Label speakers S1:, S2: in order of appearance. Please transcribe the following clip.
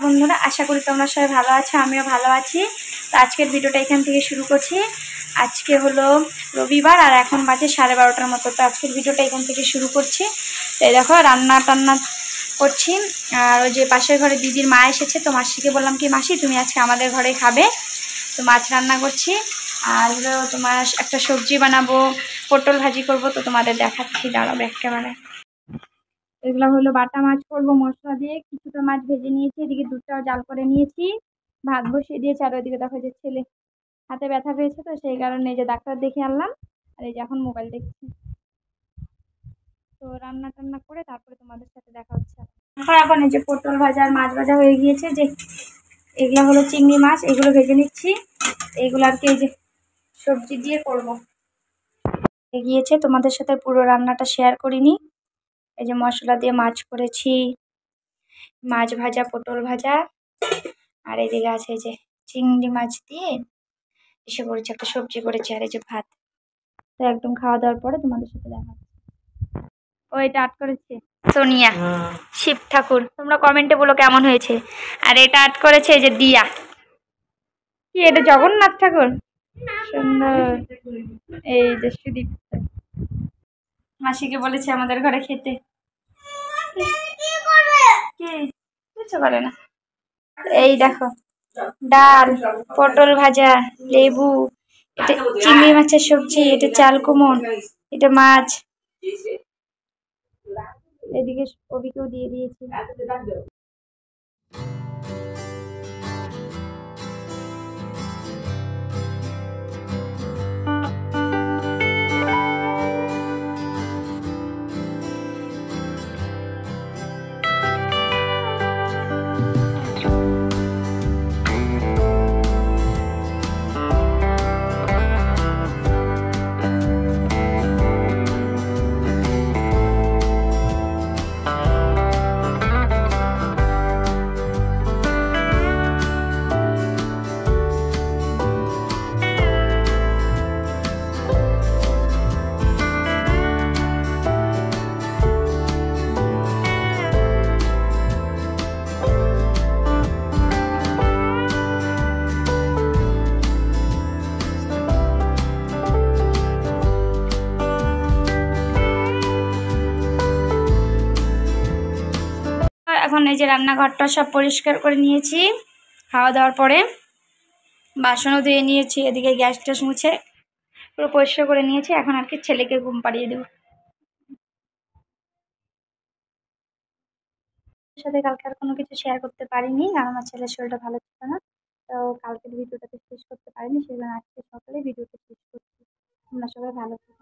S1: বন্ধুরা, আশা করি তোমরা সবাই ভালো আছো, আমিও ভালো আছি। তো আজকের ভিডিওটা এখান থেকে শুরু করছি। আজকে হলো রবিবার আর এখন বাজে 12:30টার মতো। তো আজকের ভিডিওটা এখান থেকে শুরু করছি। তো এই দেখো রান্না টান্না করছি। আর ওই যে পাশের ঘরে দিদির মা এসেছে, তো মাসিকে বললাম কি মাসি তুমি আজকে আমাদের ঘরে খাবে, তো মাছ রান্না করছি। আর হলো তোমার একটা সবজি বানাবো, পটল ভাজি করবো, তো তোমাদের দেখাচ্ছি, দাঁড়াবে একেবারে। এগুলো হলো বাটা মাছ করবো মশলা দিয়ে, কিছুটা মাছ ভেজে নিয়েছি, এদিকে দুধটাও জাল করে নিয়েছি, ভাত বসিয়ে দিয়েছি। আর ওইদিকে দেখো যে ছেলে হাতে ব্যথা পেয়েছে, তো সেই কারণে এই যে ডাক্তার দেখে আনলাম, আর এই যে এখন মোবাইল দেখছি। তো রান্না টান্না করে তারপরে তোমাদের সাথে দেখা হচ্ছে। এখন এই যে পটল ভাজা আর মাছ ভাজা হয়ে গিয়েছে। যে এগুলো হলো চিংড়ি মাছ, এগুলো ভেজে নিচ্ছি। এগুলো আর কি এই যে সবজি দিয়ে করবো। গিয়েছে তোমাদের সাথে পুরো রান্নাটা শেয়ার করিনি। এই যে মশলা দিয়ে মাছ করেছি, মাছ ভাজা, পটল ভাজা, আর এদিকে আছে এই যে চিংড়ি মাছ দিয়ে এসে করেছি, একটা সবজি করেছি, আর এই যে ভাত। তো একদম খাওয়া দাওয়ার পরে তোমাদের সাথে দেখা হচ্ছে। ও এটা আর্ট করেছে সোনিয়া, শিব ঠাকুর। তোমরা কমেন্টে বলো কেমন হয়েছে। আর এটা আর্ট করেছে এই যে দিয়া। কি এটা জগন্নাথ ঠাকুর, সুন্দর। এই যে সুদীপ মাসিকে বলেছে আমাদের ঘরে খেতে, কি কিছু করে না। এই দেখো ডাল, পটল ভাজা, লেবু, এটা চিংড়ি মাছের সবজি, এটা চাল কুমড়, এটা মাছ। এদিকে কবিকেও দিয়ে দিয়েছি। এখন এই যে রান্নাঘরটা সব পরিষ্কার করে নিয়েছি খাওয়া দাওয়ার পরে, বাসনও ধুয়ে নিয়েছি, এদিকে গ্যাস ট্যাস মুছে পুরো পরিষ্কার করে নিয়েছি। এখন আর কি ছেলেকে ঘুম পাড়িয়ে দেবো। সাথে কালকে আর কোনো কিছু শেয়ার করতে পারিনি, কারণ আমার ছেলের শরীরটা ভালো ছিল না। তো কালকের ভিডিওটাতে শেষ করতে পারিনি, সেজন্য আজকে সকালে ভিডিওটা শেষ করছি। তোমরা সবাই ভালো থাকো।